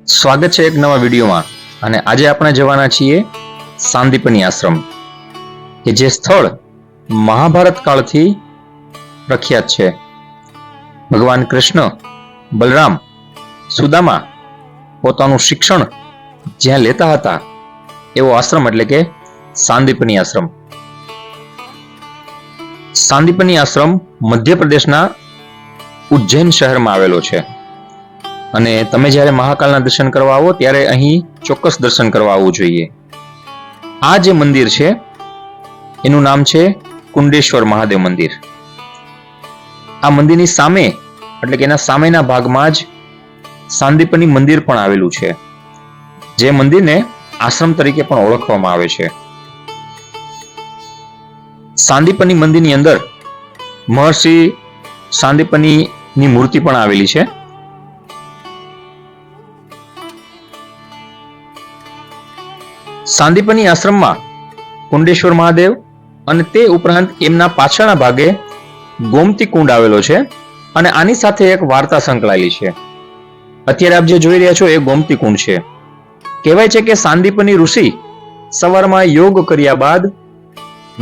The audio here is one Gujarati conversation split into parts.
સ્વાગત છે એક નવા વિડીયોમાં અને આજે આપણે જવાના છીએ સાંદીપની આશ્રમ કે જે સ્થળ મહાભારત કાળથી પ્રખ્યાત છે. ભગવાન કૃષ્ણ બલરામ સુદામા પોતાનું શિક્ષણ જ્યાં લેતા હતા એવો આશ્રમ એટલે કે સાંદીપની આશ્રમ. સાંદીપની આશ્રમ મધ્યપ્રદેશના ઉજ્જૈન શહેરમાં આવેલો છે અને તમે જ્યારે મહાકાલના દર્શન કરવા આવો ત્યારે અહીં ચોક્કસ દર્શન કરવા આવવું જોઈએ. આ જે મંદિર છે એનું નામ છે કુંડેશ્વર મહાદેવ મંદિર. આ મંદિરની સામે એટલે કે એના સામેના ભાગમાં જ સાંદીપની મંદિર પણ આવેલું છે, જે મંદિરને આશ્રમ તરીકે પણ ઓળખવામાં આવે છે. સાંદીપની મંદિરની અંદર મહર્ષિ સાંદીપનીની મૂર્તિ પણ આવેલી છે. સાંદીપની આશ્રમમાં કુંડેશ્વર મહાદેવ અને તે ઉપરાંત એમના પાછળના ભાગે ગોમતી કુંડ આવેલો છે અને આની સાથે એક વાર્તા સંકળાયેલી છે. અત્યારે આપ જે જોઈ રહ્યા છો એ ગોમતી કુંડ છે. કહેવાય છે કે સાંદીપની ઋષિ સવારમાં યોગ કર્યા બાદ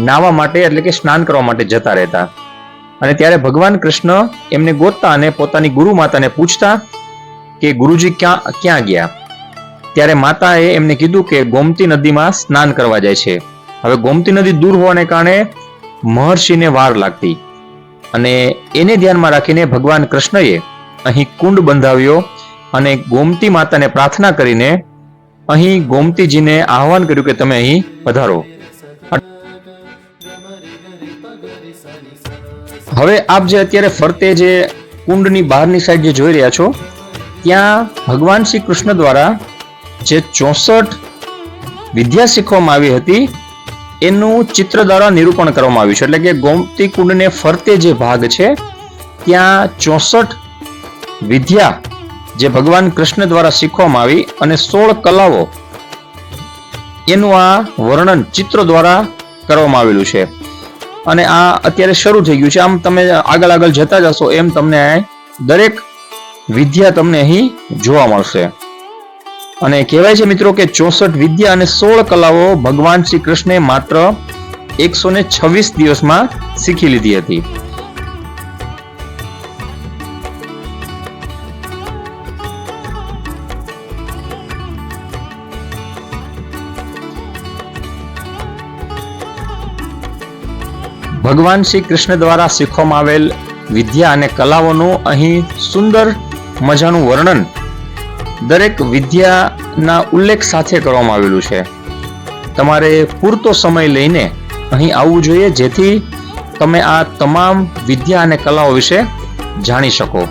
નાવા માટે એટલે કે સ્નાન કરવા માટે જતા રહેતા અને ત્યારે ભગવાન કૃષ્ણ એમને ગોતતા અને પોતાની ગુરુ માતાને પૂછતા કે ગુરુજી ક્યાં ગયા. ત્યારે માતાએ એમને કીધું કે ગોમતી નદીમાં સ્નાન કરવા જાય છે. હવે ગોમતી નદી દૂર હોવાને કારણે મહર્ષિને વાર લાગતી અને એને ધ્યાનમાં રાખીને ભગવાન કૃષ્ણએ અહીં કુંડ બંધાવ્યો અને ગોમતી માતાને પ્રાર્થના કરીને અહીં ગોમતીજીને આહવાન કર્યું કે તમે અહીં પધારો. હવે આપ જે અત્યારે ફરતે જે કુંડની બહારની સાઈડ જે જોઈ રહ્યા છો ત્યાં ભગવાન શ્રી કૃષ્ણ દ્વારા જે 64 વિદ્યા શીખવામાં આવી હતી એનું ચિત્ર દ્વારા નિરૂપણ કરવામાં આવ્યું છે. એટલે કે ગોમતી કુંડને ફરતે જે ભાગ છે ત્યાં 64 વિદ્યા જે ભગવાન કૃષ્ણ દ્વારા શીખવામાં આવી અને 16 કલાઓ એનું આ વર્ણન ચિત્ર દ્વારા કરવામાં આવેલું છે અને આ અત્યારે શરૂ થઈ ગયું છે. આમ તમે આગળ જતા જશો એમ તમને દરેક વિદ્યા તમને અહીં જોવા મળશે. અને કહેવાય છે મિત્રો કે 64 વિદ્યા અને 16 કલાઓ ભગવાન શ્રી કૃષ્ણે માત્ર 126 દિવસમાં શીખી લીધી હતી. ભગવાન શ્રી કૃષ્ણ દ્વારા શીખવામાં આવેલ વિદ્યા અને કલાઓનું અહીં સુંદર મજાનું વર્ણન દરેક વિદ્યાના ઉલ્લેખ સાથે કરવામાં આવેલું છે. તમારે પૂરતો સમય લઈને અહીં આવવું જોઈએ જેથી તમે આ તમામ વિદ્યા અને કલાઓ વિશે જાણી શકો.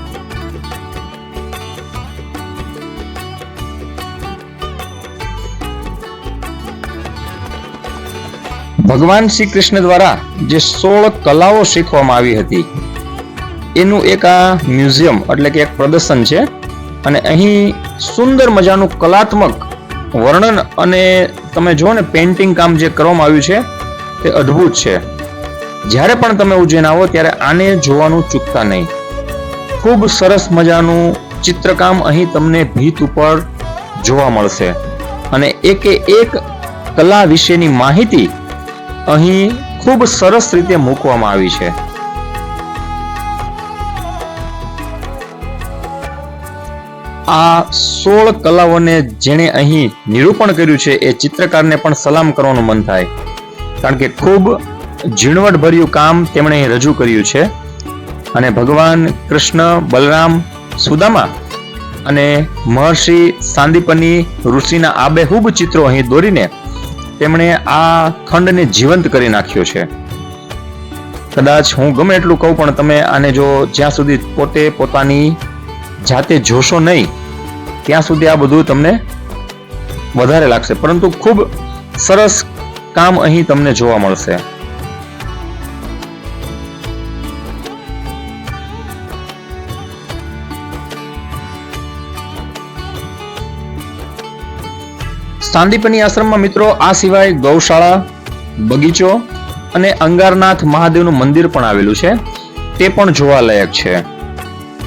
ભગવાન શ્રી કૃષ્ણ દ્વારા જે 16 કલાઓ શીખવામાં આવી હતી એનું એક આ મ્યુઝિયમ એટલે કે એક પ્રદર્શન છે અને અહીં સુંદર મજાનું કલાત્મક વર્ણન અને તમે જુઓ ને પેઇન્ટિંગ કામ જે કરવામાં આવ્યું છે તે અદ્ભુત છે. જ્યારે પણ તમે ઉજ્જૈન આવો ત્યારે આને જોવાનું ચૂકતા નહીં. ખૂબ સરસ મજાનું ચિત્રકામ અહીં તમને ભીત ઉપર જોવા મળશે અને એકે એક કલા વિશેની માહિતી અહીં ખૂબ સરસ રીતે મૂકવામાં આવી છે. આ 16 કલાઓને જેણે અહીં નિરૂપણ કર્યું છે એ ચિત્રકારને પણ સલામ કરવાનું મન થાય, કારણ કે ખૂબ ઝીણવટભર્યું કામ તેમણે અહીં રજૂ કર્યું છે. અને ભગવાન કૃષ્ણ બલરામ સુદામા અને મહર્ષિ સાંદીપની ઋષિના આબેહૂબ ચિત્રો અહીં દોરીને તેમણે આ ખંડને જીવંત કરી નાખ્યો છે. કદાચ હું ગમે એટલું કહું પણ તમે આને જો જ્યાં સુધી પોતે પોતાની જાતે જોશો નહીં ત્યાં સુધી આ બધું તમને વધારે લાગશે, પરંતુ ખૂબ સરસ કામ અહીં તમને જોવા મળશે. સાંદીપની આશ્રમમાં મિત્રો આ સિવાય ગૌશાળા, બગીચો અને અંગારનાથ મહાદેવનું મંદિર પણ આવેલું છે, તે પણ જોવાલાયક છે.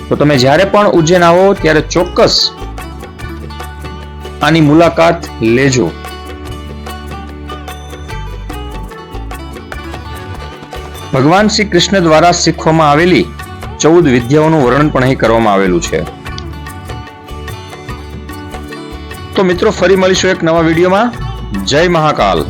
તો તમે જ્યારે પણ ઉજ્જૈન આવો ત્યારે ચોક્કસ આની મુલાકાત લેજો. ભગવાન શ્રી કૃષ્ણ દ્વારા શીખવામાં આવેલી 14 વિદ્યાઓનું વર્ણન પણ અહીં કરવામાં આવેલું છે. તો મિત્રો, ફરી મળીશું એક નવા વિડીયોમાં. જય મહાકાલ.